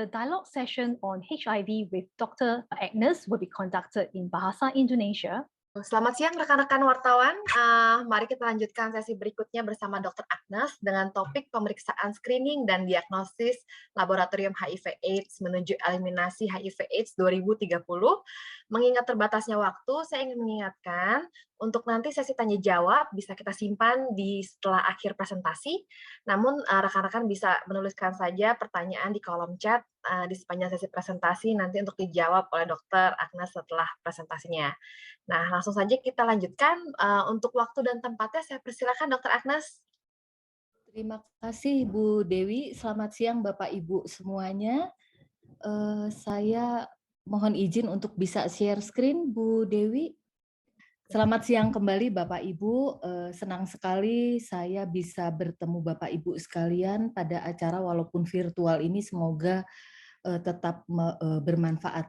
The dialogue session on HIV with Dr. Agnes will be conducted in Bahasa Indonesia. Selamat siang rekan-rekan wartawan. Mari kita lanjutkan sesi berikutnya bersama Dr. Agnes dengan topik pemeriksaan screening dan diagnosis laboratorium HIV/AIDS menuju eliminasi HIV/AIDS 2030. Mengingat terbatasnya waktu, saya ingin mengingatkan untuk nanti sesi tanya jawab bisa kita simpan di setelah akhir presentasi. Namun rekan-rekan bisa menuliskan saja pertanyaan di kolom chat di sepanjang sesi presentasi nanti untuk dijawab oleh Dr. Agnes setelah presentasinya. Nah, langsung saja kita lanjutkan, untuk waktu dan tempatnya saya persilakan Dr. Agnes. Terima kasih Bu Dewi. Selamat siang Bapak Ibu semuanya. Saya mohon izin untuk bisa share screen Bu Dewi. Selamat siang kembali Bapak Ibu. Senang sekali saya bisa bertemu Bapak Ibu sekalian pada acara walaupun virtual ini, semoga tetap bermanfaat.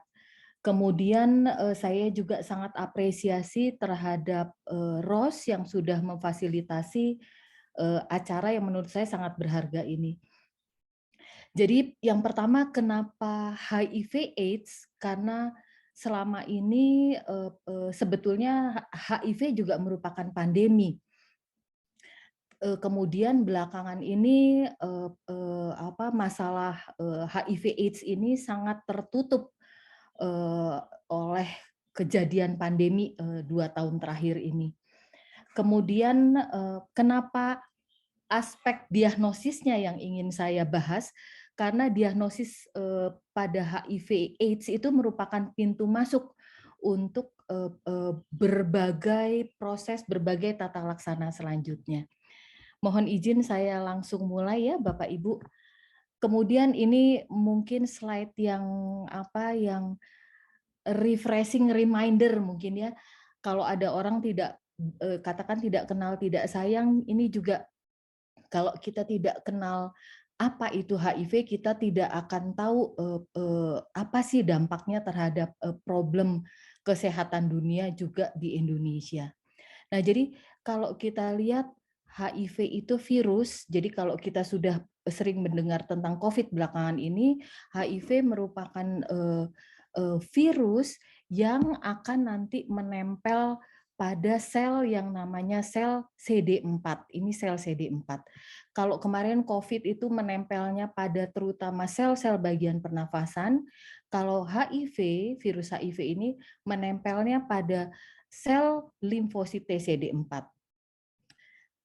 Kemudian saya juga sangat apresiasi terhadap ROS yang sudah memfasilitasi acara yang menurut saya sangat berharga ini. Jadi yang pertama, kenapa HIV/AIDS? Karena selama ini sebetulnya HIV juga merupakan pandemi. Kemudian belakangan ini masalah HIV/AIDS ini sangat tertutup oleh kejadian pandemi 2 tahun terakhir ini. Kemudian kenapa aspek diagnosisnya yang ingin saya bahas, karena diagnosis pada HIV/AIDS itu merupakan pintu masuk untuk berbagai proses, berbagai tata laksana selanjutnya. Mohon izin saya langsung mulai ya Bapak Ibu. Kemudian ini mungkin slide yang refreshing reminder mungkin ya. Kalau ada orang tidak katakan tidak kenal tidak sayang, ini juga kalau kita tidak kenal apa itu HIV, kita tidak akan tahu apa sih dampaknya terhadap problem kesehatan dunia juga di Indonesia. Nah, jadi kalau kita lihat HIV itu virus, jadi kalau kita sudah sering mendengar tentang COVID belakangan ini, HIV merupakan virus yang akan nanti menempel pada sel yang namanya sel CD4. Ini sel CD4. Kalau kemarin COVID itu menempelnya pada terutama sel-sel bagian pernafasan, kalau HIV, virus HIV ini menempelnya pada sel limfosit TCD4.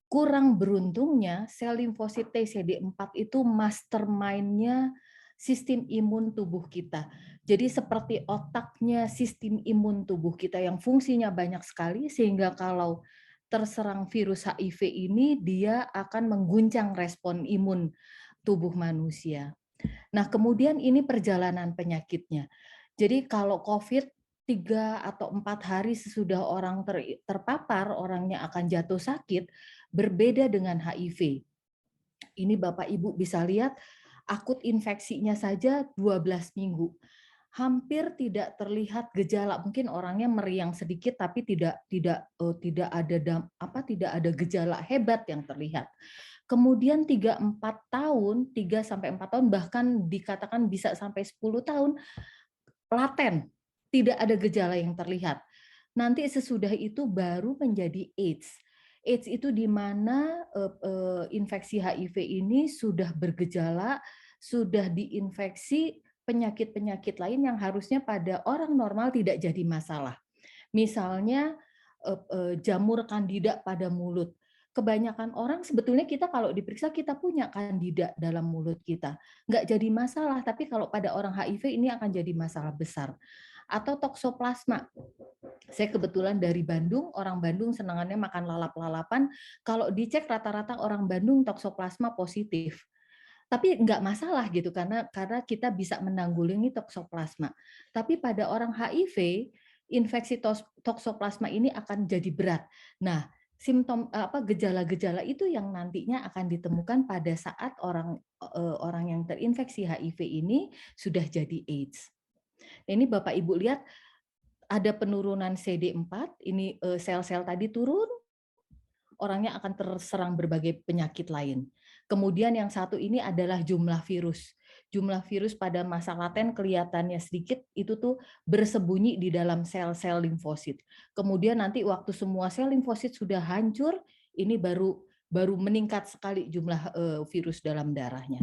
Kurang beruntungnya, sel limfosit TCD4 itu mastermind-nya sistem imun tubuh kita. Jadi seperti otaknya sistem imun tubuh kita yang fungsinya banyak sekali, sehingga kalau terserang virus HIV ini, dia akan mengguncang respon imun tubuh manusia. Nah, kemudian ini perjalanan penyakitnya. Jadi kalau COVID 3 atau 4 hari sesudah orang terpapar, orangnya akan jatuh sakit, berbeda dengan HIV. Ini Bapak Ibu bisa lihat, akut infeksinya saja 12 minggu. Hampir tidak terlihat gejala, mungkin orangnya meriang sedikit tapi tidak ada gejala hebat yang terlihat. Kemudian 3-4 tahun, 3 sampai 4 tahun, bahkan dikatakan bisa sampai 10 tahun laten, tidak ada gejala yang terlihat. Nanti sesudah itu baru menjadi AIDS. AIDS itu di mana infeksi HIV ini sudah bergejala, sudah diinfeksi penyakit-penyakit lain yang harusnya pada orang normal tidak jadi masalah. Misalnya jamur kandida pada mulut. Kebanyakan orang sebetulnya kita kalau diperiksa kita punya kandida dalam mulut kita. Nggak jadi masalah, tapi kalau pada orang HIV ini akan jadi masalah besar. Atau toksoplasma. Saya kebetulan dari Bandung, orang Bandung senangannya makan lalap-lalapan. Kalau dicek rata-rata orang Bandung toksoplasma positif. Tapi nggak masalah gitu karena kita bisa menanggulangi toksoplasma. Tapi pada orang HIV, infeksi toksoplasma ini akan jadi berat. Nah, simptom gejala-gejala itu yang nantinya akan ditemukan pada saat orang yang terinfeksi HIV ini sudah jadi AIDS. Ini Bapak Ibu lihat ada penurunan CD4, ini sel-sel tadi turun, orangnya akan terserang berbagai penyakit lain. Kemudian yang satu ini adalah jumlah virus. jumlah virus pada masa laten kelihatannya sedikit, itu tuh bersembunyi di dalam sel-sel limfosit. Kemudian nanti waktu semua sel limfosit sudah hancur, ini baru meningkat sekali jumlah virus dalam darahnya.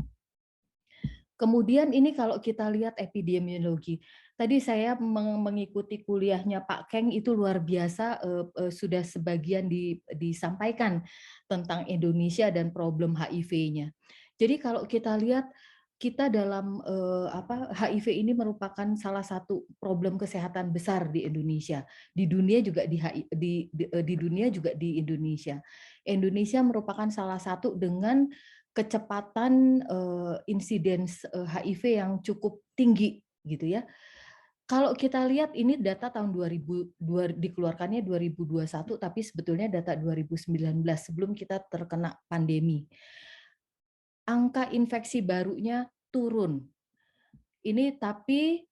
Kemudian ini kalau kita lihat epidemiologi, tadi saya mengikuti kuliahnya Pak Keng, itu luar biasa, sudah sebagian disampaikan tentang Indonesia dan problem HIV-nya. Jadi kalau kita lihat, kita dalam HIV ini merupakan salah satu problem kesehatan besar di Indonesia, di dunia juga di dunia juga di Indonesia. Indonesia merupakan salah satu dengan kecepatan insiden HIV yang cukup tinggi gitu ya. Kalau kita lihat ini data tahun 2002 dikeluarkannya 2021, tapi sebetulnya data 2019 sebelum kita terkena pandemi. Angka infeksi barunya turun. Ini tapi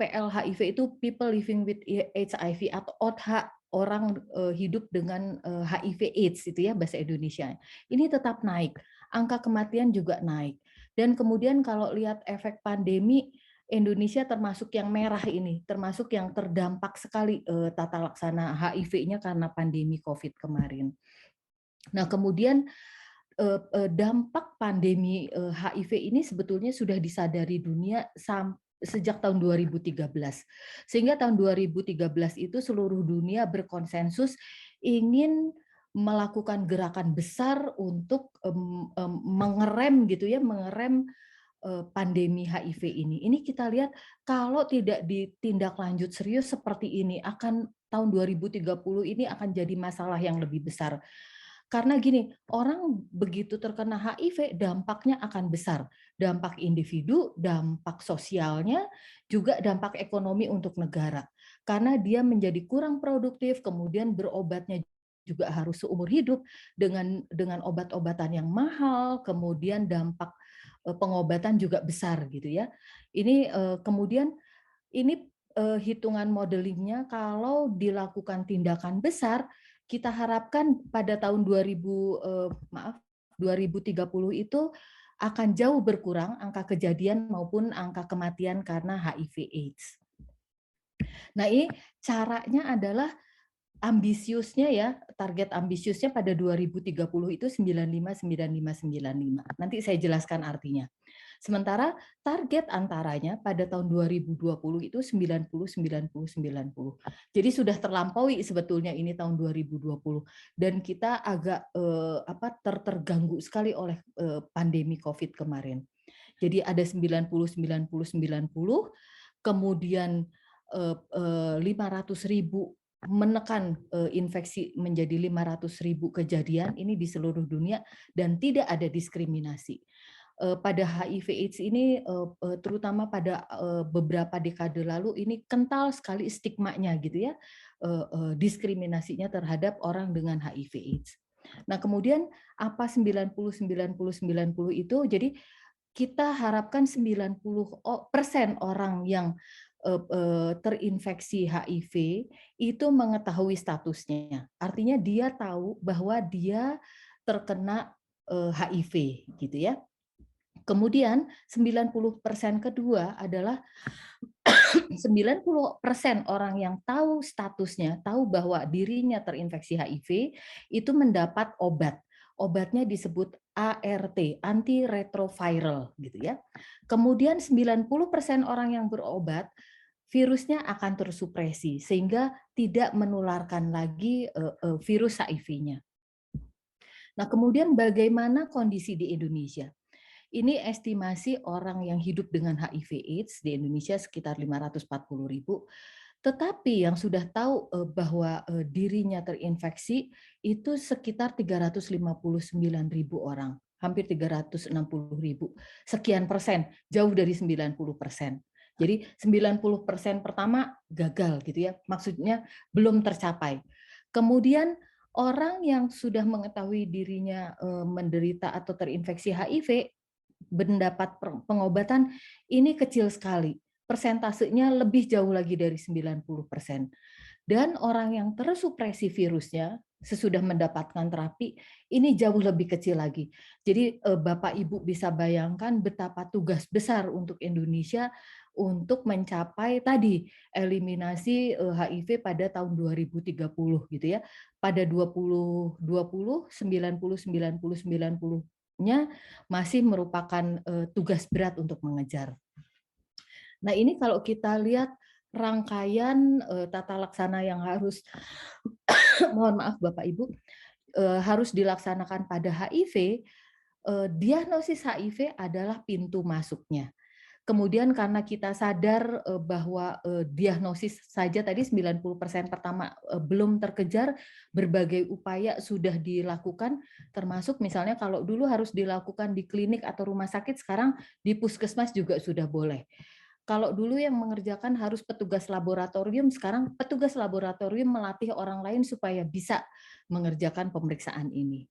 PLHIV itu people living with HIV atau OTH, orang hidup dengan HIV/AIDS itu ya bahasa Indonesia. Ini tetap naik. Angka kematian juga naik. Dan kemudian kalau lihat efek pandemi, Indonesia termasuk yang merah ini, termasuk yang terdampak sekali tata laksana HIV-nya karena pandemi COVID kemarin. Nah, kemudian dampak pandemi HIV ini sebetulnya sudah disadari dunia sejak tahun 2013. Sehingga tahun 2013 itu seluruh dunia berkonsensus ingin melakukan gerakan besar untuk mengerem gitu ya, mengerem pandemi HIV ini. Ini kita lihat kalau tidak ditindaklanjut serius seperti ini, akan tahun 2030 ini akan jadi masalah yang lebih besar. Karena gini, orang begitu terkena HIV, dampaknya akan besar. Dampak individu, dampak sosialnya, juga dampak ekonomi untuk negara. Karena dia menjadi kurang produktif, kemudian berobatnya juga harus seumur hidup dengan obat-obatan yang mahal, kemudian dampak pengobatan juga besar gitu ya. Ini kemudian ini hitungan modelingnya kalau dilakukan tindakan besar, kita harapkan pada tahun 2030 itu akan jauh berkurang angka kejadian maupun angka kematian karena HIV/AIDS. Nah, ini caranya adalah ambisiusnya ya, target ambisiusnya pada 2030 itu 95-95-95. Nanti saya jelaskan artinya. Sementara target antaranya pada tahun 2020 itu 90-90-90. Jadi sudah terlampaui sebetulnya ini tahun 2020 dan kita agak terganggu sekali oleh pandemi Covid kemarin. Jadi ada 90-90-90, kemudian 500.000 menekan infeksi menjadi 500.000 kejadian ini di seluruh dunia dan tidak ada diskriminasi. Pada HIV/AIDS ini terutama pada beberapa dekade lalu ini kental sekali stigmanya gitu ya, diskriminasinya terhadap orang dengan HIV/AIDS. Nah, kemudian apa 90-90-90 itu, jadi kita harapkan 90% orang yang terinfeksi HIV itu mengetahui statusnya. Artinya dia tahu bahwa dia terkena HIV gitu ya. Kemudian 90% kedua adalah 90% orang yang tahu statusnya, tahu bahwa dirinya terinfeksi HIV, itu mendapat obat. Obatnya disebut ART, antiretroviral gitu ya. Kemudian 90% orang yang berobat, virusnya akan tersupresi sehingga tidak menularkan lagi virus HIV-nya. Nah, kemudian bagaimana kondisi di Indonesia? Ini estimasi orang yang hidup dengan HIV/AIDS di Indonesia sekitar 540.000. Tetapi yang sudah tahu bahwa dirinya terinfeksi itu sekitar 359.000 orang, hampir 360.000, sekian persen, jauh dari 90%. Jadi 90% pertama gagal gitu ya, maksudnya belum tercapai. Kemudian orang yang sudah mengetahui dirinya menderita atau terinfeksi HIV, mendapat pengobatan ini kecil sekali. Persentasenya lebih jauh lagi dari 90%. Dan orang yang tersupresi virusnya sesudah mendapatkan terapi ini jauh lebih kecil lagi. Jadi Bapak Ibu bisa bayangkan betapa tugas besar untuk Indonesia untuk mencapai tadi eliminasi HIV pada tahun 2030 gitu ya. Pada 2020, 90-90-90-nya masih merupakan tugas berat untuk mengejar. Nah, ini kalau kita lihat rangkaian tata laksana yang harus mohon maaf Bapak Ibu harus dilaksanakan pada HIV, diagnosis HIV adalah pintu masuknya. Kemudian karena kita sadar bahwa diagnosis saja tadi 90% pertama belum terkejar, berbagai upaya sudah dilakukan, termasuk misalnya kalau dulu harus dilakukan di klinik atau rumah sakit, sekarang di puskesmas juga sudah boleh. Kalau dulu yang mengerjakan harus petugas laboratorium, sekarang petugas laboratorium melatih orang lain supaya bisa mengerjakan pemeriksaan ini.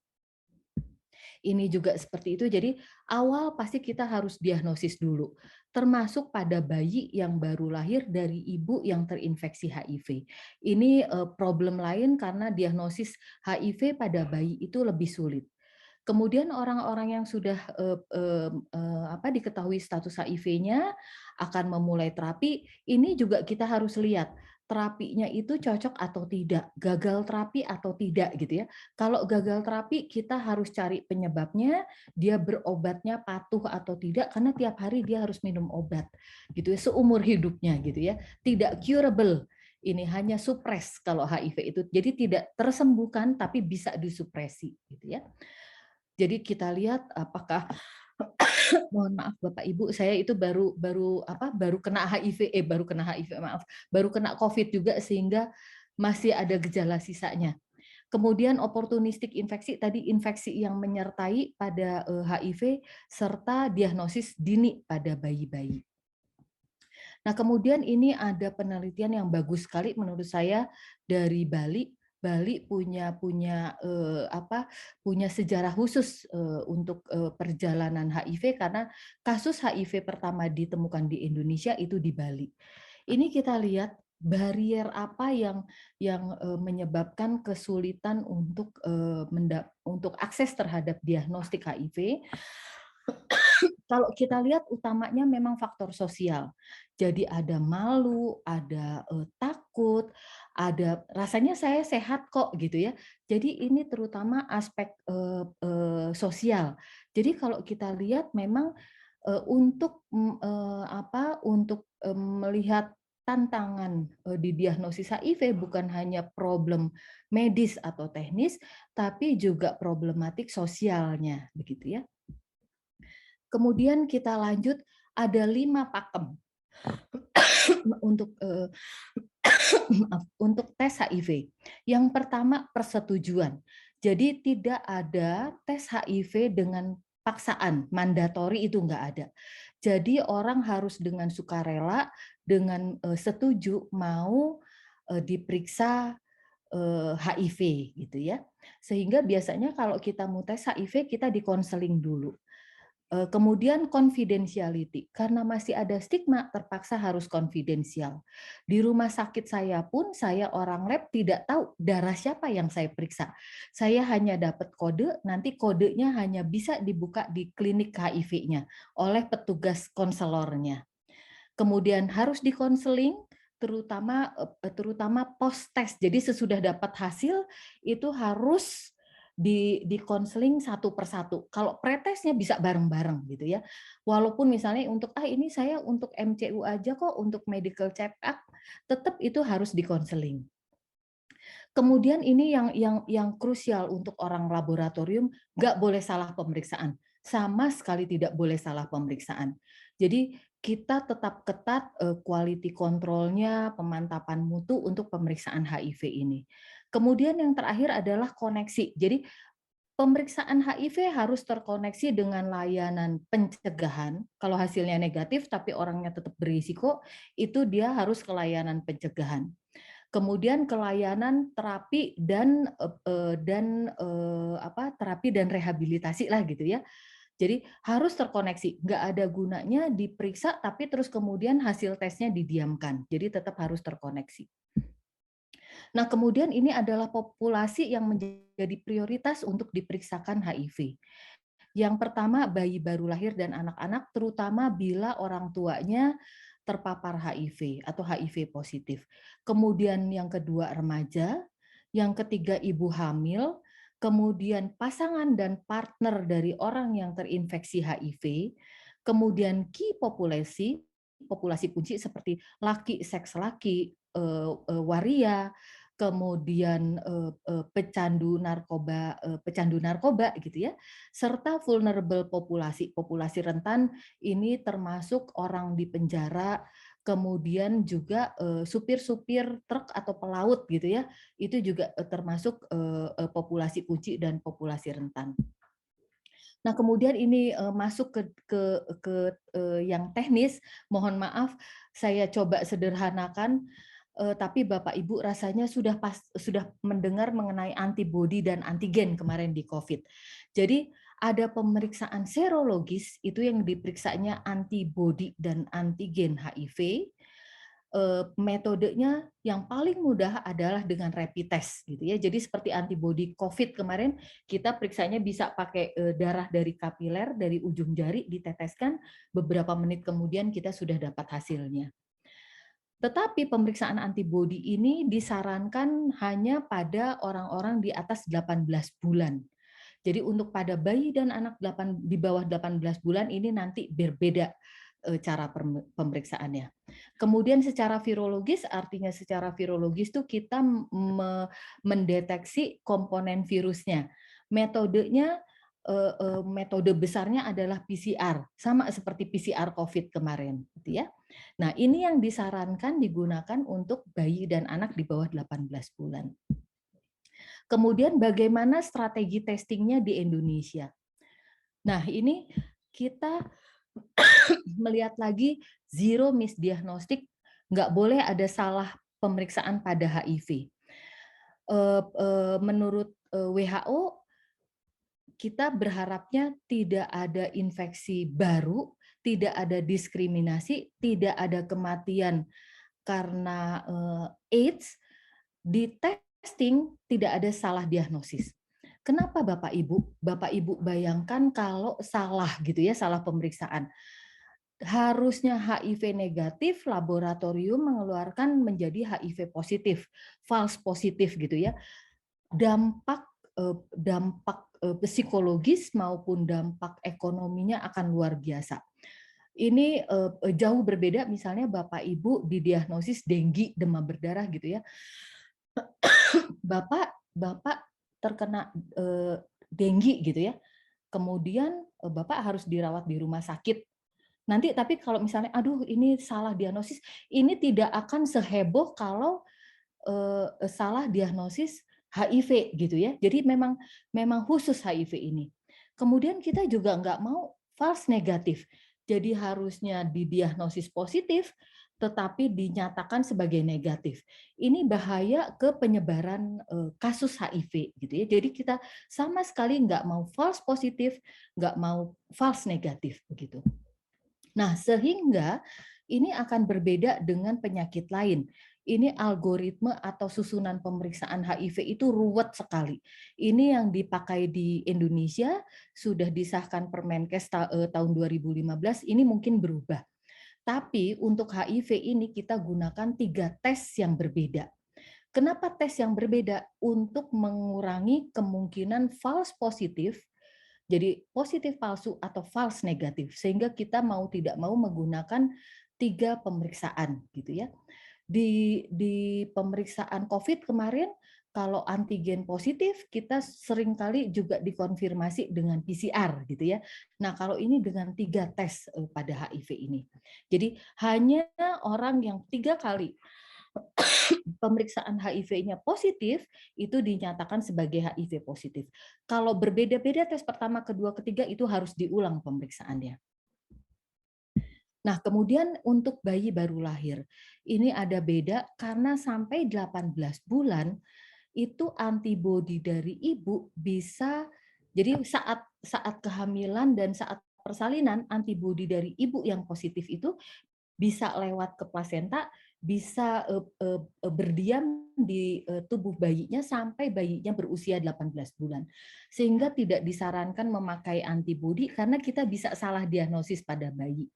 Ini juga seperti itu, jadi awal pasti kita harus diagnosis dulu, termasuk pada bayi yang baru lahir dari ibu yang terinfeksi HIV. Ini problem lain karena diagnosis HIV pada bayi itu lebih sulit. Kemudian orang-orang yang sudah diketahui status HIV-nya akan memulai terapi, ini juga kita harus lihat terapinya itu cocok atau tidak, gagal terapi atau tidak gitu ya. Kalau gagal terapi kita harus cari penyebabnya, dia berobatnya patuh atau tidak karena tiap hari dia harus minum obat gitu ya seumur hidupnya gitu ya. Tidak curable. Ini hanya supres kalau HIV itu. Jadi tidak tersembuhkan tapi bisa disupresi gitu ya. Jadi kita lihat apakah mohon maaf Bapak Ibu, saya itu baru kena HIV, baru kena COVID juga sehingga masih ada gejala sisanya. Kemudian opportunistic infeksi tadi infeksi yang menyertai pada HIV serta diagnosis dini pada bayi-bayi. Nah, kemudian ini ada penelitian yang bagus sekali menurut saya dari Bali. Bali punya sejarah khusus untuk perjalanan HIV karena kasus HIV pertama ditemukan di Indonesia itu di Bali. Ini kita lihat barrier apa yang menyebabkan kesulitan untuk akses terhadap diagnostik HIV. Kalau kita lihat utamanya memang faktor sosial. Jadi ada malu, ada takut, ada rasanya saya sehat kok gitu ya. Jadi ini terutama aspek sosial. Jadi kalau kita lihat memang untuk melihat tantangan di diagnosis HIV bukan hanya problem medis atau teknis, tapi juga problematik sosialnya, begitu ya. Kemudian kita lanjut ada 5 pakem untuk untuk tes HIV. Yang pertama persetujuan. Jadi tidak ada tes HIV dengan paksaan, mandatori itu enggak ada. Jadi orang harus dengan sukarela, dengan setuju mau diperiksa HIV gitu ya. Sehingga biasanya kalau kita mau tes HIV kita dikonseling dulu. Kemudian confidentiality, karena masih ada stigma terpaksa harus konfidensial. Di rumah sakit saya pun saya orang lab tidak tahu darah siapa yang saya periksa. Saya hanya dapat kode, nanti kodenya hanya bisa dibuka di klinik HIV-nya oleh petugas konselornya. Kemudian harus dikonseling, terutama post test. Jadi sesudah dapat hasil itu harus di konseling satu persatu. Kalau pretesnya bisa bareng-bareng gitu ya. Walaupun misalnya untuk ini saya untuk MCU aja kok, untuk medical check up, tetap itu harus dikonseling. Kemudian ini yang krusial untuk orang laboratorium, nggak boleh salah pemeriksaan. Sama sekali tidak boleh salah pemeriksaan. Jadi kita tetap ketat quality control-nya, pemantapan mutu untuk pemeriksaan HIV ini. Kemudian yang terakhir adalah koneksi. Jadi pemeriksaan HIV harus terkoneksi dengan layanan pencegahan. Kalau hasilnya negatif tapi orangnya tetap berisiko, itu dia harus ke layanan pencegahan. Kemudian ke layanan terapi dan terapi dan rehabilitasi lah gitu ya. Jadi harus terkoneksi, nggak ada gunanya diperiksa tapi terus kemudian hasil tesnya didiamkan. Jadi tetap harus terkoneksi. Nah, kemudian ini adalah populasi yang menjadi prioritas untuk diperiksakan HIV. Yang pertama, bayi baru lahir dan anak-anak, terutama bila orang tuanya terpapar HIV atau HIV positif. Kemudian yang kedua, remaja. Yang ketiga, ibu hamil. Kemudian pasangan dan partner dari orang yang terinfeksi HIV. Kemudian key populasi, populasi kunci seperti laki, seks laki, waria, kemudian pecandu narkoba gitu ya, serta vulnerable populasi, populasi rentan ini termasuk orang di penjara, kemudian juga supir-supir truk atau pelaut gitu ya, itu juga termasuk populasi kunci dan populasi rentan. Nah, kemudian ini masuk ke yang teknis, mohon maaf saya coba sederhanakan, tapi Bapak Ibu rasanya sudah mendengar mengenai antibodi dan antigen kemarin di COVID. Jadi ada pemeriksaan serologis itu yang diperiksanya antibodi dan antigen HIV. Metodenya yang paling mudah adalah dengan rapid test gitu ya. Jadi seperti antibodi COVID kemarin kita periksanya bisa pakai darah dari kapiler dari ujung jari diteteskan, beberapa menit kemudian kita sudah dapat hasilnya. Tetapi pemeriksaan antibodi ini disarankan hanya pada orang-orang di atas 18 bulan. Jadi untuk pada bayi dan anak di bawah 18 bulan ini nanti berbeda cara pemeriksaannya. Kemudian secara virologis, artinya secara virologis itu kita mendeteksi komponen virusnya. Metodenya, metode besarnya adalah PCR, sama seperti PCR COVID kemarin, gitu ya. Nah, ini yang disarankan digunakan untuk bayi dan anak di bawah 18 bulan. Kemudian bagaimana strategi testingnya di Indonesia? Nah, ini kita melihat lagi zero misdiagnostic, nggak boleh ada salah pemeriksaan pada HIV. Menurut WHO, kita berharapnya tidak ada infeksi baru, tidak ada diskriminasi, tidak ada kematian karena AIDS, di testing tidak ada salah diagnosis. Kenapa Bapak Ibu? Bapak Ibu bayangkan kalau salah gitu ya, salah pemeriksaan. Harusnya HIV negatif, laboratorium mengeluarkan menjadi HIV positif, false positif gitu ya. Dampak psikologis maupun dampak ekonominya akan luar biasa. Ini jauh berbeda misalnya Bapak Ibu didiagnosis denggi, demam berdarah gitu ya. Bapak terkena denggi gitu ya. Kemudian Bapak harus dirawat di rumah sakit. Nanti tapi kalau misalnya aduh ini salah diagnosis, ini tidak akan seheboh kalau salah diagnosis HIV gitu ya. Jadi memang khusus HIV ini. Kemudian kita juga nggak mau false negatif. Jadi harusnya didiagnosis positif, tetapi dinyatakan sebagai negatif. Ini bahaya ke penyebaran kasus HIV gitu ya. Jadi kita sama sekali nggak mau false positif, nggak mau false negatif begitu. Nah, sehingga ini akan berbeda dengan penyakit lain. Ini algoritme atau susunan pemeriksaan HIV itu ruwet sekali. Ini yang dipakai di Indonesia, sudah disahkan Permenkes tahun 2015, ini mungkin berubah. Tapi untuk HIV ini kita gunakan 3 tes yang berbeda. Kenapa tes yang berbeda? Untuk mengurangi kemungkinan false positif, jadi positif palsu atau false negatif, sehingga kita mau tidak mau menggunakan 3 pemeriksaan gitu ya. Di pemeriksaan COVID kemarin, kalau antigen positif kita seringkali juga dikonfirmasi dengan PCR gitu ya. Nah, kalau ini dengan 3 tes pada HIV ini. Jadi hanya orang yang 3 kali pemeriksaan HIV-nya positif itu dinyatakan sebagai HIV positif. Kalau berbeda-beda tes pertama, kedua, ketiga itu harus diulang pemeriksaannya. Nah, kemudian untuk bayi baru lahir, ini ada beda karena sampai 18 bulan itu antibodi dari ibu bisa, jadi saat kehamilan dan saat persalinan, antibodi dari ibu yang positif itu bisa lewat ke plasenta, bisa berdiam di tubuh bayinya sampai bayinya berusia 18 bulan. Sehingga tidak disarankan memakai antibodi karena kita bisa salah diagnosis pada bayi.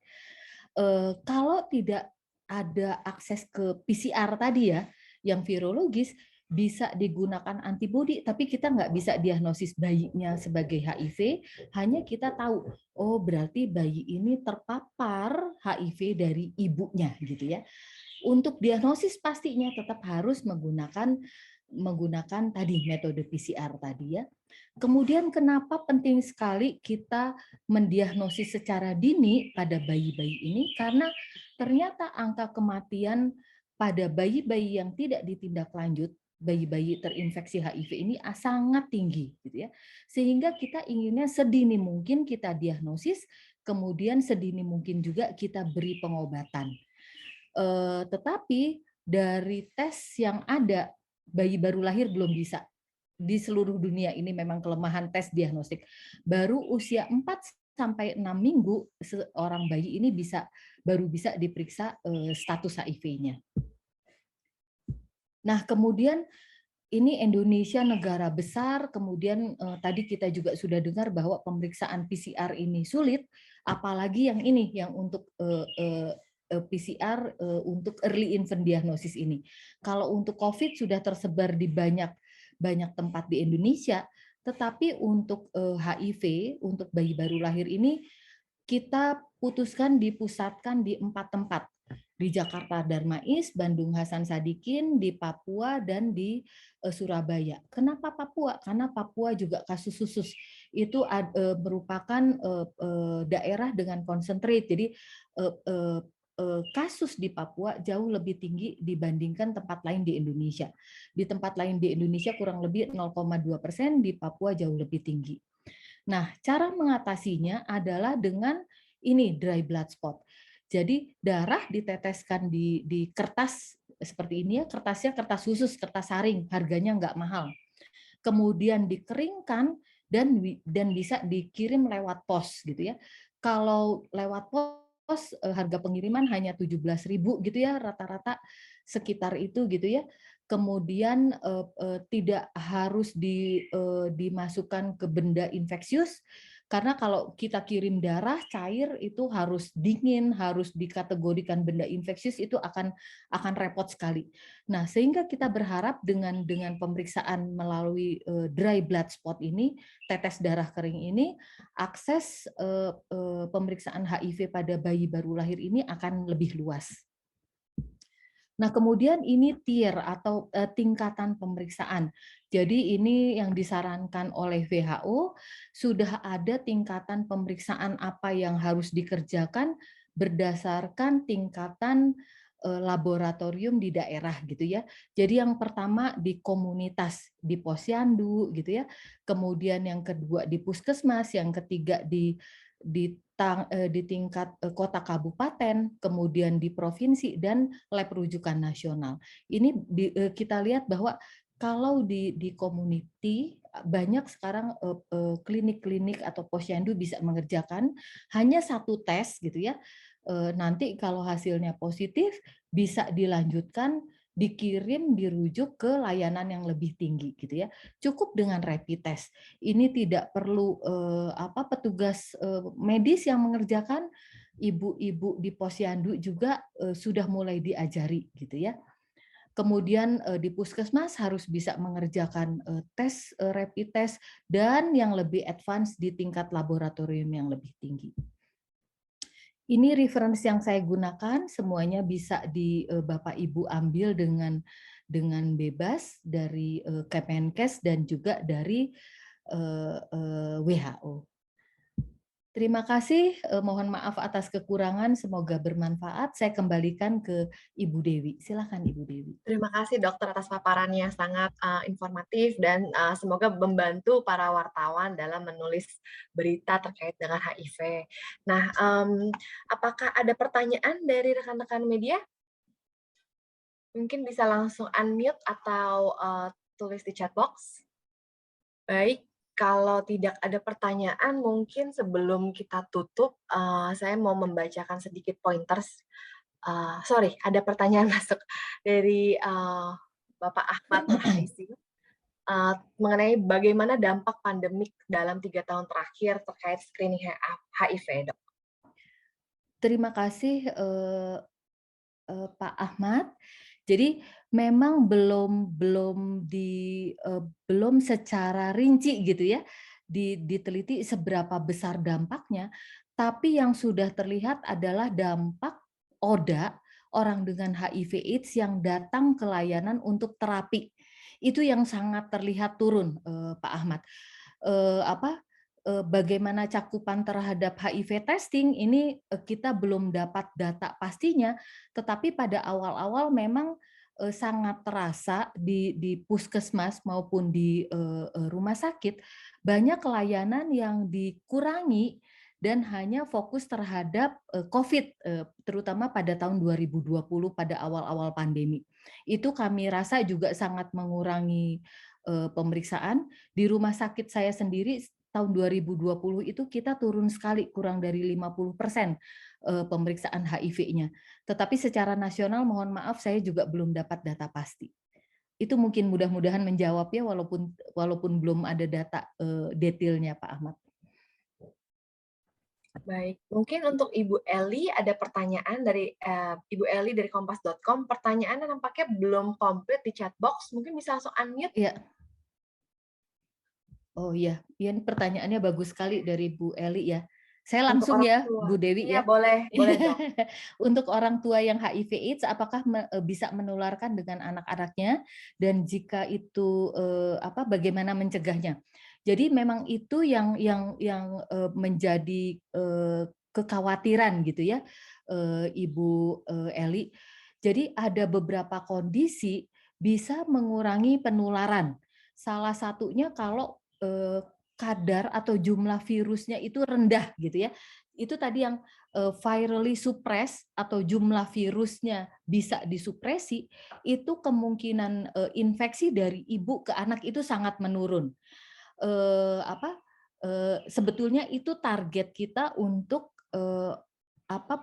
Kalau tidak ada akses ke PCR tadi ya, yang virologis, bisa digunakan antibodi, tapi kita nggak bisa diagnosis bayinya sebagai HIV, hanya kita tahu, oh berarti bayi ini terpapar HIV dari ibunya gitu ya. Untuk diagnosis pastinya tetap harus menggunakan tadi metode PCR tadi ya. Kemudian kenapa penting sekali kita mendiagnosis secara dini pada bayi-bayi ini? Karena ternyata angka kematian pada bayi-bayi yang tidak ditindaklanjut, bayi-bayi terinfeksi HIV ini sangat tinggi gitu ya. Sehingga kita inginnya sedini mungkin kita diagnosis, kemudian sedini mungkin juga kita beri pengobatan. Tetapi dari tes yang ada, bayi baru lahir belum bisa. Di seluruh dunia ini memang kelemahan tes diagnostik. Baru usia 4 sampai 6 minggu seorang bayi ini baru bisa diperiksa status HIV-nya. Nah, kemudian ini Indonesia negara besar, kemudian tadi kita juga sudah dengar bahwa pemeriksaan PCR ini sulit, apalagi yang ini yang untuk PCR untuk early infant diagnosis ini. Kalau untuk COVID sudah tersebar di banyak tempat di Indonesia, tetapi untuk HIV, untuk bayi baru lahir ini kita putuskan dipusatkan di 4 tempat. Di Jakarta Darmais, Bandung Hasan Sadikin, di Papua, dan di Surabaya. Kenapa Papua? Karena Papua juga kasus khusus. Itu merupakan daerah dengan concentrate. Jadi kasus di Papua jauh lebih tinggi dibandingkan tempat lain di Indonesia. Di tempat lain di Indonesia kurang lebih 0,2%, di Papua jauh lebih tinggi. Nah, cara mengatasinya adalah dengan ini dry blood spot. Jadi darah diteteskan di kertas seperti ini ya, kertasnya kertas khusus, kertas saring, harganya nggak mahal. Kemudian dikeringkan dan bisa dikirim lewat pos gitu ya. Kalau lewat pos harga pengiriman hanya 17.000 gitu ya, rata-rata sekitar itu gitu ya. Kemudian tidak harus dimasukkan ke benda infeksius, karena kalau kita kirim darah cair itu harus dingin, harus dikategorikan benda infeksius, itu akan repot sekali. Nah, sehingga kita berharap dengan pemeriksaan melalui dry blood spot ini, tetes darah kering ini, akses pemeriksaan HIV pada bayi baru lahir ini akan lebih luas. Nah, kemudian ini tier atau tingkatan pemeriksaan. Jadi ini yang disarankan oleh WHO, sudah ada tingkatan pemeriksaan apa yang harus dikerjakan berdasarkan tingkatan laboratorium di daerah gitu ya. Jadi yang pertama di komunitas, di posyandu gitu ya. Kemudian yang kedua di puskesmas, yang ketiga di tingkat kota kabupaten, kemudian di provinsi, dan lab rujukan nasional. Ini kita lihat bahwa kalau di community banyak sekarang klinik-klinik atau posyandu bisa mengerjakan hanya satu tes gitu ya. Nanti kalau hasilnya positif bisa dilanjutkan, dikirim, dirujuk ke layanan yang lebih tinggi gitu ya. Cukup dengan rapid test. Ini tidak perlu petugas medis yang mengerjakan, ibu-ibu di posyandu juga sudah mulai diajari gitu ya. Kemudian di puskesmas harus bisa mengerjakan tes rapid test, dan yang lebih advance di tingkat laboratorium yang lebih tinggi. Ini reference yang saya gunakan, semuanya bisa di Bapak Ibu ambil dengan bebas dari Kemenkes dan juga dari WHO. Terima kasih, mohon maaf atas kekurangan, semoga bermanfaat. Saya kembalikan ke Ibu Dewi. Silakan Ibu Dewi. Terima kasih dokter atas paparannya, sangat informatif dan semoga membantu para wartawan dalam menulis berita terkait dengan HIV. Nah, apakah ada pertanyaan dari rekan-rekan media? Mungkin bisa langsung unmute atau tulis di chat box. Baik, kalau tidak ada pertanyaan, mungkin sebelum kita tutup, saya mau membacakan sedikit pointers Sorry, ada pertanyaan masuk dari Bapak Ahmad Mahaisi mengenai bagaimana dampak pandemik dalam 3 tahun terakhir terkait screening HIV, Dok. Terima kasih Pak Ahmad. Jadi memang belum secara rinci gitu ya diteliti seberapa besar dampaknya, tapi yang sudah terlihat adalah dampak ODA, orang dengan HIV/AIDS yang datang ke layanan untuk terapi. Itu yang sangat terlihat turun, Pak Ahmad. Bagaimana cakupan terhadap HIV testing ini kita belum dapat data pastinya, tetapi pada awal-awal memang sangat terasa di puskesmas maupun di rumah sakit banyak layanan yang dikurangi dan hanya fokus terhadap COVID, terutama pada tahun 2020 pada awal-awal pandemi. Itu kami rasa juga sangat mengurangi pemeriksaan. Di rumah sakit saya sendiri tahun 2020 itu kita turun sekali, kurang dari 50% pemeriksaan HIV-nya. Tetapi secara nasional mohon maaf saya juga belum dapat data pasti. Itu mungkin mudah-mudahan menjawab ya, walaupun belum ada data detailnya Pak Ahmad. Baik, mungkin untuk Ibu Eli ada pertanyaan dari Ibu Eli dari kompas.com. Pertanyaannya nampaknya belum komplit di chat box, mungkin bisa langsung unmute. Iya. Oh iya, ini pertanyaannya bagus sekali dari Bu Eli ya. Saya langsung ya, Bu Dewi ya. ya. Boleh dong. Untuk orang tua yang HIV/AIDS, apakah bisa menularkan dengan anak-anaknya? Dan jika itu bagaimana mencegahnya? Jadi memang itu yang menjadi kekhawatiran gitu ya, Ibu Eli. Jadi ada beberapa kondisi bisa mengurangi penularan. Salah satunya kalau kadar atau jumlah virusnya itu rendah gitu ya. Itu tadi yang virally suppress atau jumlah virusnya bisa disupresi, itu kemungkinan infeksi dari ibu ke anak itu sangat menurun. Sebetulnya itu target kita untuk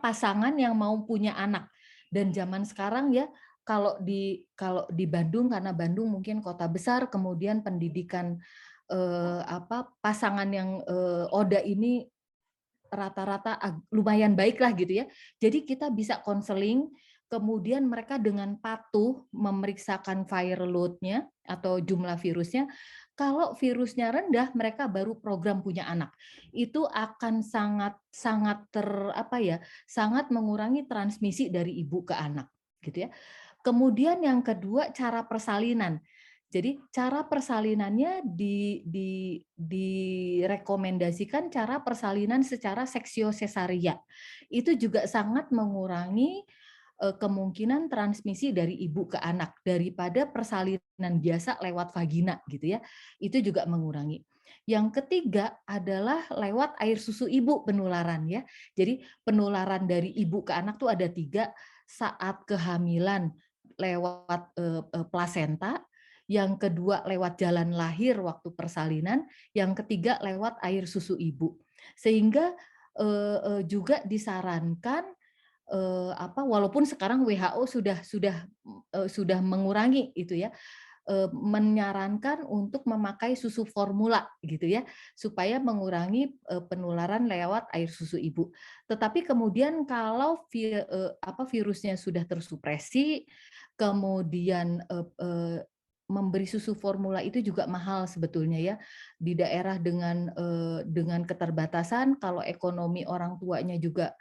pasangan yang mau punya anak. Dan zaman sekarang ya kalau di Bandung, karena Bandung mungkin kota besar, kemudian pendidikan pasangan yang ODA ini rata-rata lumayan baik lah gitu ya. Jadi kita bisa konseling, kemudian mereka dengan patuh memeriksakan viral load-nya atau jumlah virusnya. Kalau virusnya rendah, mereka baru program punya anak. Itu akan sangat sangat mengurangi transmisi dari ibu ke anak, gitu ya. Kemudian yang kedua, cara persalinan. Jadi cara persalinannya direkomendasikan cara persalinan secara seksiosesaria. Itu juga sangat mengurangi kemungkinan transmisi dari ibu ke anak daripada persalinan biasa lewat vagina gitu ya. Itu juga mengurangi. Yang ketiga adalah lewat air susu ibu penularan ya. Jadi penularan dari ibu ke anak tuh ada 3, saat kehamilan lewat plasenta, yang kedua lewat jalan lahir waktu persalinan, yang ketiga lewat air susu ibu. Sehingga juga disarankan walaupun sekarang WHO sudah mengurangi itu ya, menyarankan untuk memakai susu formula gitu ya, supaya mengurangi penularan lewat air susu ibu. Tetapi kemudian kalau virusnya sudah tersupresi, kemudian memberi susu formula itu juga mahal sebetulnya ya, di daerah dengan keterbatasan, kalau ekonomi orang tuanya juga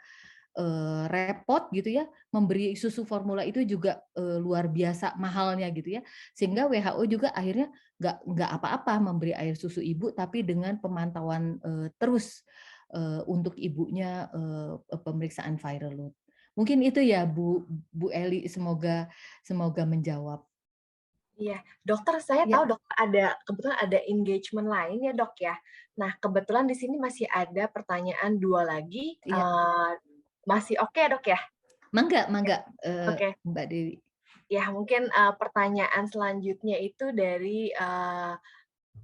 repot gitu ya, memberi susu formula itu juga luar biasa mahalnya gitu ya, sehingga WHO juga akhirnya nggak apa-apa memberi air susu ibu, tapi dengan pemantauan terus untuk ibunya, pemeriksaan viral load. Mungkin itu ya Bu Eli, semoga menjawab. Iya, dokter, saya tahu dokter kebetulan ada engagement lain ya dok ya. Nah kebetulan di sini masih ada pertanyaan 2 lagi. Masih oke dok ya? Mangga, Oke. Mbak Dewi. Ya mungkin pertanyaan selanjutnya itu dari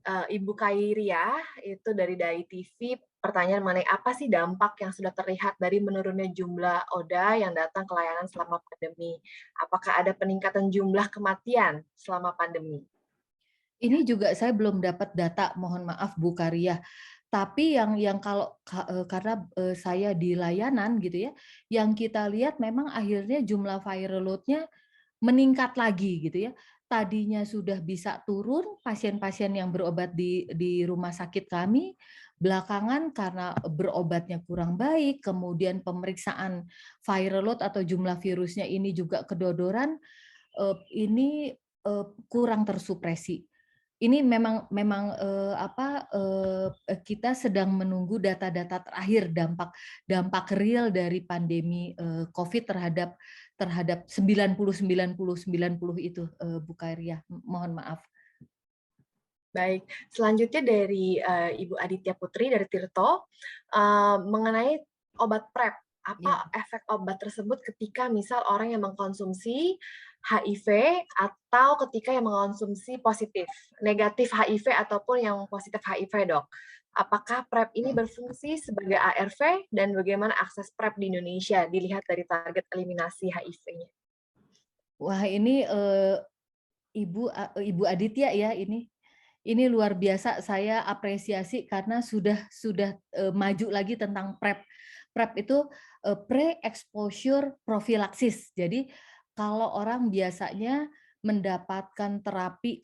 Ibu Kairia itu dari DAI TV, pertanyaan mengenai apa sih dampak yang sudah terlihat dari menurunnya jumlah ODA yang datang ke layanan selama pandemi? Apakah ada peningkatan jumlah kematian selama pandemi? Ini juga saya belum dapat data, mohon maaf Bu Karia. Tapi yang kalau karena saya di layanan gitu ya, yang kita lihat memang akhirnya jumlah viral load-nya meningkat lagi gitu ya. Tadinya sudah bisa turun pasien-pasien yang berobat di rumah sakit kami, belakangan karena berobatnya kurang baik, kemudian pemeriksaan viral load atau jumlah virusnya ini juga kedodoran, ini kurang tersupresi. Ini memang memang kita sedang menunggu data-data terakhir dampak real dari pandemi COVID terhadap 90 itu, Bu Kairia. Mohon maaf. Baik, selanjutnya dari Ibu Aditya Putri dari Tirto, mengenai obat PrEP. Ya. Apa efek obat tersebut ketika misal orang yang mengkonsumsi HIV atau ketika yang mengkonsumsi negatif HIV ataupun yang positif HIV, Dok? Apakah PrEP ini berfungsi sebagai ARV dan bagaimana akses PrEP di Indonesia dilihat dari target eliminasi HIV-nya? Wah, ini Ibu Aditya ya ini. Ini luar biasa, saya apresiasi karena sudah maju lagi tentang PrEP. PrEP itu pre-exposure prophylaxis. Jadi kalau orang biasanya mendapatkan terapi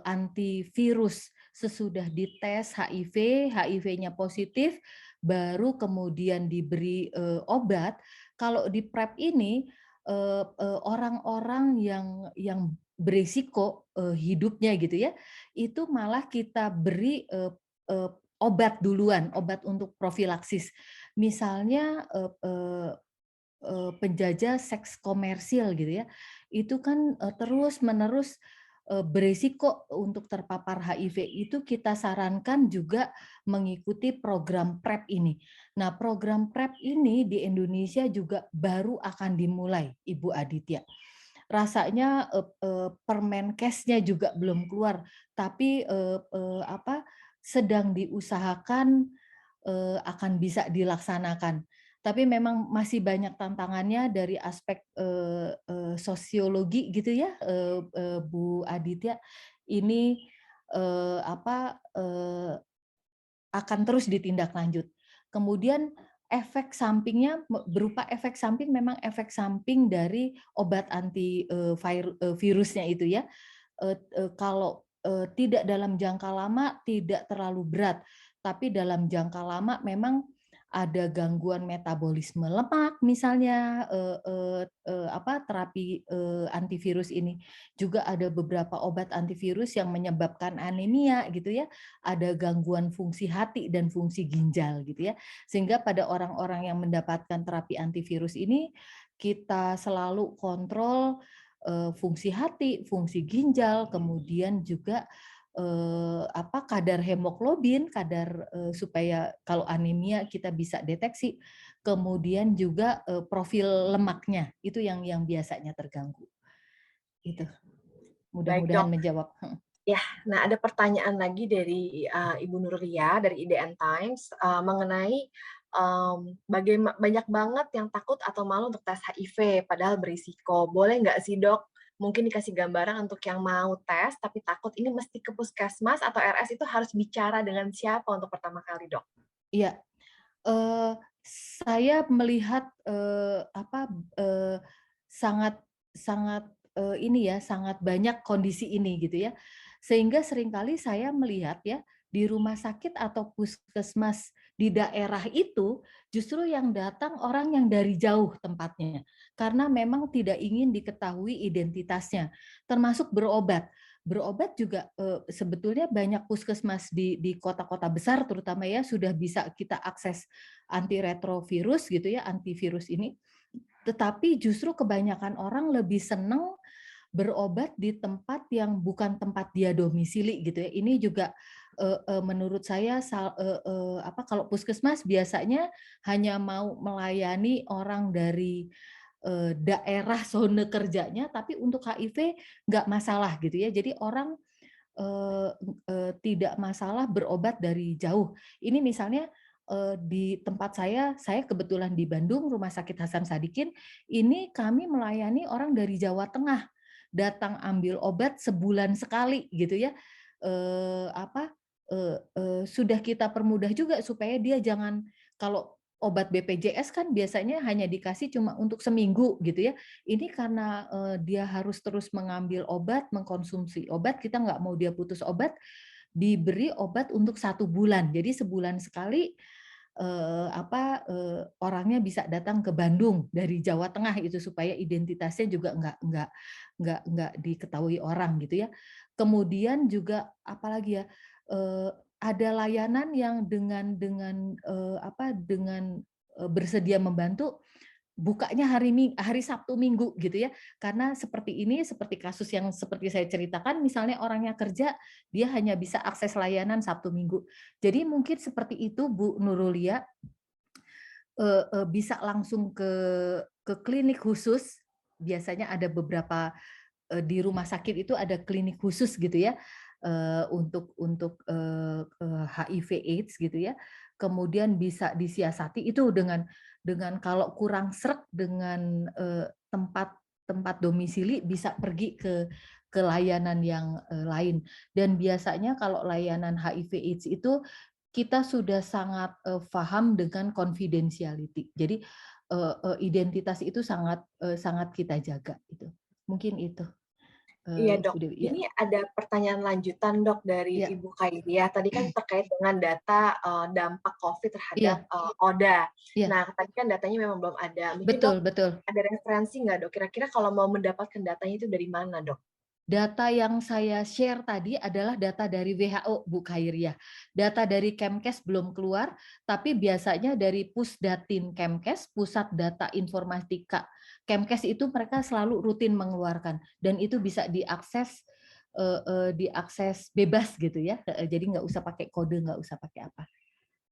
antivirus sesudah dites HIV, HIV-nya positif, baru kemudian diberi obat. Kalau di PrEP ini orang-orang yang berisiko hidupnya gitu ya, itu malah kita beri obat duluan, obat untuk profilaksis. Misalnya penjajah seks komersil gitu ya, itu kan terus-menerus berisiko untuk terpapar HIV, itu kita sarankan juga mengikuti program PrEP ini. Nah, program PrEP ini di Indonesia juga baru akan dimulai, Ibu Aditya. Rasanya Permenkesnya juga belum keluar, tapi sedang diusahakan akan bisa dilaksanakan. Tapi memang masih banyak tantangannya dari aspek sosiologi gitu ya, Bu Aditya. Ini akan terus ditindaklanjut. Kemudian efek sampingnya berupa efek samping, memang efek samping dari obat anti virusnya itu ya. Kalau tidak dalam jangka lama tidak terlalu berat, tapi dalam jangka lama memang ada gangguan metabolisme lemak misalnya, terapi antivirus ini. Juga ada beberapa obat antivirus yang menyebabkan anemia gitu ya, ada gangguan fungsi hati dan fungsi ginjal gitu ya. Sehingga pada orang-orang yang mendapatkan terapi antivirus ini, kita selalu kontrol fungsi hati, fungsi ginjal, kemudian juga kadar hemoglobin, supaya kalau anemia kita bisa deteksi, kemudian juga profil lemaknya itu yang biasanya terganggu. Itu. Baik, Mudah-mudahan Dok. menjawab. Ya, nah ada pertanyaan lagi dari Ibu Nurlia dari IDN Times mengenai banyak banget yang takut atau malu untuk tes HIV, padahal berisiko. Boleh nggak sih, Dok? Mungkin dikasih gambaran untuk yang mau tes tapi takut, ini mesti ke puskesmas atau RS itu harus bicara dengan siapa untuk pertama kali, Dok? Iya, saya melihat sangat sangat sangat banyak kondisi ini gitu ya. Sehingga seringkali saya melihat ya di rumah sakit atau puskesmas di daerah itu justru yang datang orang yang dari jauh tempatnya. Karena memang tidak ingin diketahui identitasnya, termasuk berobat. Berobat juga sebetulnya banyak puskesmas di kota-kota besar terutama ya sudah bisa kita akses antiretrovirus gitu ya, antivirus ini. Tetapi justru kebanyakan orang lebih senang berobat di tempat yang bukan tempat dia domisili gitu ya. Ini juga menurut saya kalau puskesmas biasanya hanya mau melayani orang dari daerah zona kerjanya, tapi untuk HIV nggak masalah gitu ya. Jadi orang tidak masalah berobat dari jauh. Ini misalnya di tempat saya kebetulan di Bandung, Rumah Sakit Hasan Sadikin, ini kami melayani orang dari Jawa Tengah, datang ambil obat sebulan sekali gitu ya. Sudah kita permudah juga supaya dia jangan, kalau obat BPJS kan biasanya hanya dikasih cuma untuk seminggu gitu ya. Ini karena dia harus terus mengambil obat, mengkonsumsi obat, kita nggak mau dia putus obat, diberi obat untuk 1 bulan. Jadi sebulan sekali orangnya bisa datang ke Bandung dari Jawa Tengah itu, supaya identitasnya juga nggak diketahui orang gitu ya. Kemudian juga apalagi ya, ada layanan yang dengan bersedia membantu, bukanya hari Sabtu Minggu gitu ya. Karena seperti ini, seperti kasus yang seperti saya ceritakan, misalnya orangnya kerja, dia hanya bisa akses layanan Sabtu Minggu. Jadi mungkin seperti itu Bu Nurulia, bisa langsung ke klinik khusus. Biasanya ada beberapa di rumah sakit itu ada klinik khusus gitu ya, untuk HIV/AIDS gitu ya. Kemudian bisa disiasati itu dengan kalau kurang sreg dengan tempat domisili, bisa pergi ke layanan yang lain. Dan biasanya kalau layanan HIV/AIDS itu kita sudah sangat paham dengan confidentiality. Jadi identitas itu sangat kita jaga itu. Mungkin itu. Iya dok, Bu Dewi, ya. ini ada pertanyaan lanjutan dok dari Ya, Ibu Khairia. Tadi kan terkait dengan data dampak COVID terhadap iya, ODA. iya, Nah, tadi kan datanya memang belum ada. Mungkin betul, dok betul. ada referensi nggak dok? Kira-kira kalau mau mendapatkan datanya itu dari mana dok? Data yang saya share tadi adalah data dari WHO, Bu Khairia. Data dari Kemkes belum keluar, tapi biasanya dari Pusdatin Kemkes, Pusat Data Informatika Kemkes, itu mereka selalu rutin mengeluarkan, dan itu bisa diakses bebas gitu ya. Jadi nggak usah pakai kode, nggak usah pakai apa.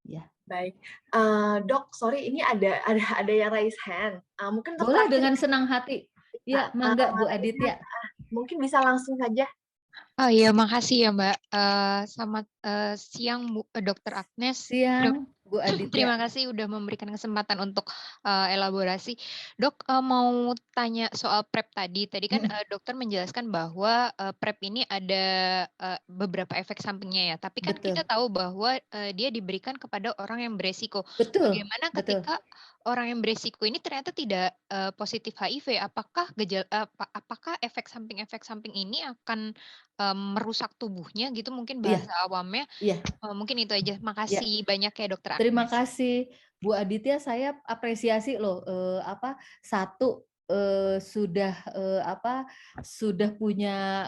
Ya. Baik, dok, sorry ini ada yang raise hand. Mungkin untuk Boleh, terakhir, dengan senang hati. Ya, mangga Bu Aditya. mungkin bisa langsung saja. Oh iya, makasih ya Mbak. Selamat siang Dokter Agnes. Siang Bu Terima Aditya. kasih udah memberikan kesempatan untuk elaborasi. Dok, mau tanya soal PrEP tadi. Tadi kan dokter menjelaskan bahwa PrEP ini ada beberapa efek sampingnya ya. Tapi kan kita Betul, tahu bahwa dia diberikan kepada orang yang beresiko. betul, Bagaimana betul. ketika orang yang beresiko ini ternyata tidak positif HIV? Apakah efek samping ini akan merusak tubuhnya gitu? Mungkin Iya, bahasa awamnya. iya, Mungkin itu aja. iya. Makasih banyak ya Dokter Terima Agnes. kasih Bu Aditya, saya apresiasi loh, satu, sudah punya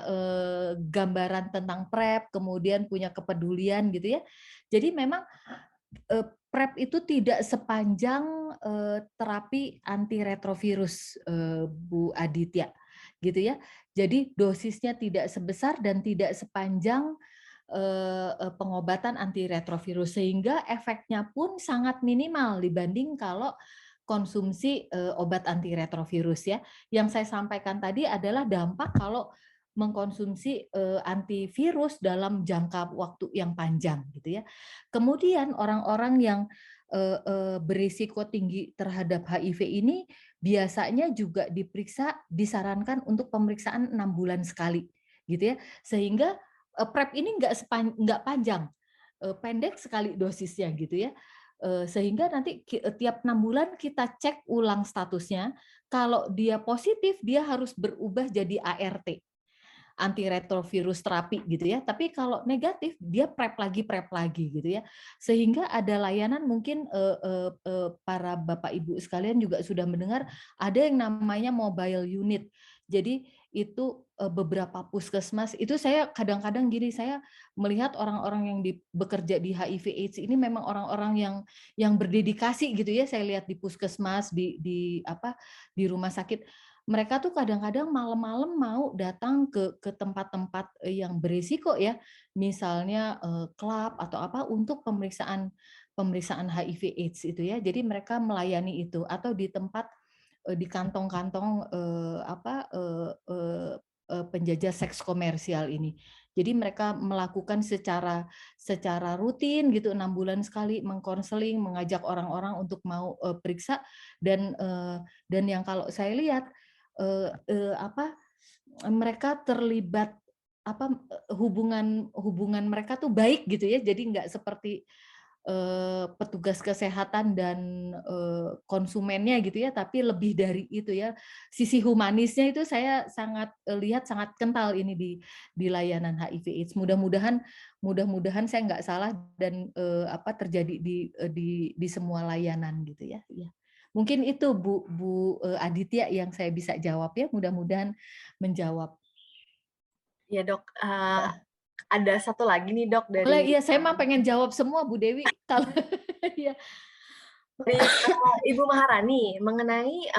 gambaran tentang PrEP, kemudian punya kepedulian gitu ya. Jadi memang PrEP itu tidak sepanjang terapi antiretrovirus, Bu Aditya, gitu ya. Jadi dosisnya tidak sebesar dan tidak sepanjang pengobatan antiretrovirus, sehingga efeknya pun sangat minimal dibanding kalau konsumsi obat antiretrovirus ya. Yang saya sampaikan tadi adalah dampak kalau mengkonsumsi antivirus dalam jangka waktu yang panjang gitu ya. Kemudian orang-orang yang berisiko tinggi terhadap HIV ini biasanya juga disarankan untuk pemeriksaan 6 bulan sekali gitu ya. Sehingga PrEP ini nggak panjang, pendek sekali dosisnya gitu ya. Sehingga nanti tiap 6 bulan kita cek ulang statusnya. Kalau dia positif, dia harus berubah jadi ART, antiretrovirus terapi gitu ya. Tapi kalau negatif, dia PrEP lagi gitu ya. Sehingga ada layanan, mungkin para Bapak Ibu sekalian juga sudah mendengar, ada yang namanya mobile unit. Jadi itu beberapa puskesmas, itu saya kadang-kadang gini, saya melihat orang-orang yang bekerja di HIV/AIDS ini memang orang-orang yang berdedikasi gitu ya. Saya lihat di puskesmas, di rumah sakit, mereka tuh kadang-kadang malam-malam mau datang ke tempat-tempat yang berisiko ya, misalnya klub atau apa, untuk pemeriksaan HIV/AIDS itu ya. Jadi mereka melayani itu, atau di tempat di kantong-kantong penjajah seks komersial ini. Jadi mereka melakukan secara rutin gitu 6 bulan sekali mengkonseling, mengajak orang-orang untuk mau periksa dan yang kalau saya lihat mereka terlibat hubungan mereka tuh baik gitu ya. Jadi nggak seperti petugas kesehatan dan konsumennya gitu ya, tapi lebih dari itu ya, sisi humanisnya itu saya sangat lihat sangat kental ini di layanan HIV/AIDS. Mudah-mudahan saya nggak salah dan terjadi di semua layanan gitu ya. Ya. Mungkin itu Bu Aditya yang saya bisa jawab ya. Mudah-mudahan menjawab. Ya dok, ada satu lagi nih dok Boleh, dari iya saya mah pengen jawab semua Bu Dewi. Kalau ya. Ibu Maharani mengenai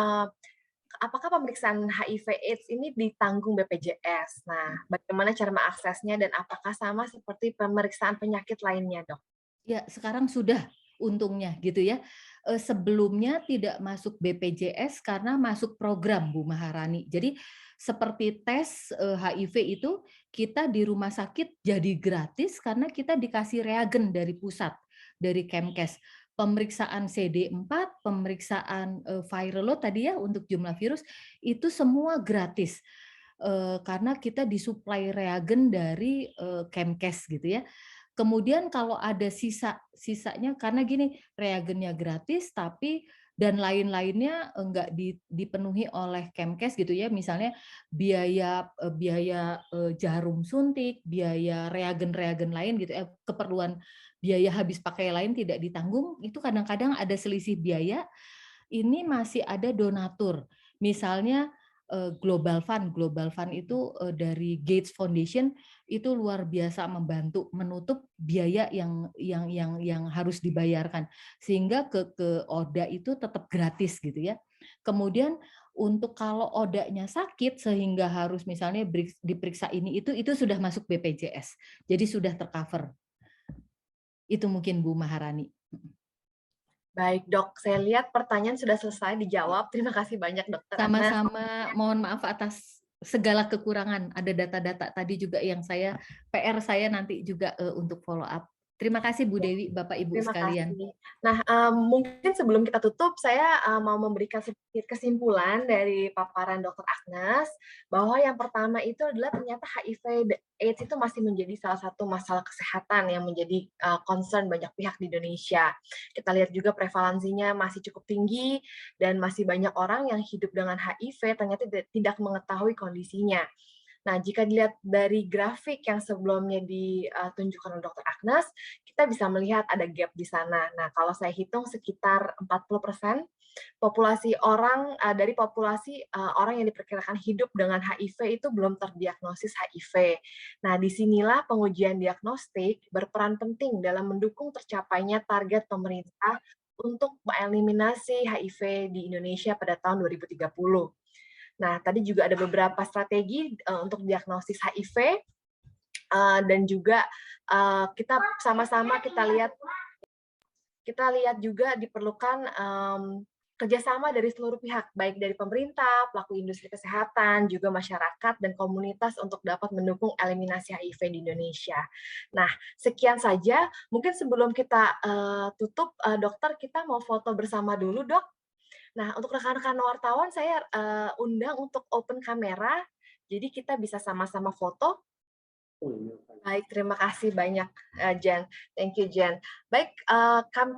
apakah pemeriksaan HIV/AIDS ini ditanggung BPJS? Nah, bagaimana cara mengaksesnya dan apakah sama seperti pemeriksaan penyakit lainnya, dok? Ya, sekarang sudah untungnya gitu ya. Sebelumnya tidak masuk BPJS karena masuk program Bu Maharani. Jadi seperti tes HIV itu kita di rumah sakit jadi gratis karena kita dikasih reagen dari pusat, dari Kemkes. Pemeriksaan CD4, pemeriksaan viral load tadi ya untuk jumlah virus itu semua gratis. Karena kita disuplai reagen dari Kemkes gitu ya. Kemudian kalau ada sisanya karena gini, reagennya gratis tapi dan lain-lainnya enggak dipenuhi oleh Kemkes gitu ya. Misalnya biaya jarum suntik, biaya reagen-reagen lain gitu keperluan biaya habis pakai lain tidak ditanggung, itu kadang-kadang ada selisih biaya. Ini masih ada donatur. Misalnya Global Fund itu dari Gates Foundation itu luar biasa membantu menutup biaya yang harus dibayarkan sehingga ke ODA itu tetap gratis gitu ya. Kemudian untuk kalau ODA-nya sakit sehingga harus misalnya diperiksa ini itu sudah masuk BPJS. Jadi sudah tercover. Itu mungkin Bu Maharani. Baik dok, saya lihat pertanyaan sudah selesai dijawab. Terima kasih banyak dokter. Sama-sama, mohon maaf atas segala kekurangan. Ada data-data tadi juga yang PR saya nanti juga untuk follow up. Terima kasih Bu Dewi, Bapak Ibu sekalian. Terima kasih. Nah, mungkin sebelum kita tutup, saya mau memberikan sedikit kesimpulan dari paparan Dr. Agnes, bahwa yang pertama itu adalah ternyata HIV/AIDS itu masih menjadi salah satu masalah kesehatan yang menjadi concern banyak pihak di Indonesia. Kita lihat juga prevalensinya masih cukup tinggi, dan masih banyak orang yang hidup dengan HIV ternyata tidak mengetahui kondisinya. Nah, jika dilihat dari grafik yang sebelumnya ditunjukkan oleh Dr. Agnes, kita bisa melihat ada gap di sana. Nah, kalau saya hitung sekitar 40% populasi orang dari populasi orang yang diperkirakan hidup dengan HIV itu belum terdiagnosis HIV. Nah, disinilah pengujian diagnostik berperan penting dalam mendukung tercapainya target pemerintah untuk mengeliminasi HIV di Indonesia pada tahun 2030. Nah, tadi juga ada beberapa strategi untuk diagnosis HIV dan juga kita sama-sama kita lihat juga diperlukan kerjasama dari seluruh pihak, baik dari pemerintah, pelaku industri kesehatan, juga masyarakat dan komunitas untuk dapat mendukung eliminasi HIV di Indonesia. Nah, sekian saja. Mungkin sebelum kita tutup, dokter, kita mau foto bersama dulu, dok. Nah, untuk rekan-rekan wartawan, saya undang untuk open kamera, jadi kita bisa sama-sama foto. Baik, terima kasih banyak, Jen. Thank you, Jen. Baik,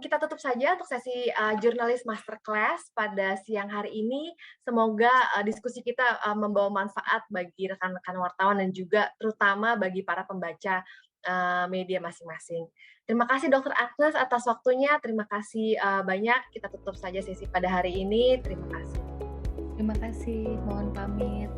kita tutup saja untuk sesi jurnalis masterclass pada siang hari ini. Semoga diskusi kita membawa manfaat bagi rekan-rekan wartawan dan juga terutama bagi para pembaca media masing-masing. Terima kasih Dr. Agnes atas waktunya. Terima kasih banyak. Kita tutup saja sesi pada hari ini. Terima kasih. Terima kasih. Mohon pamit.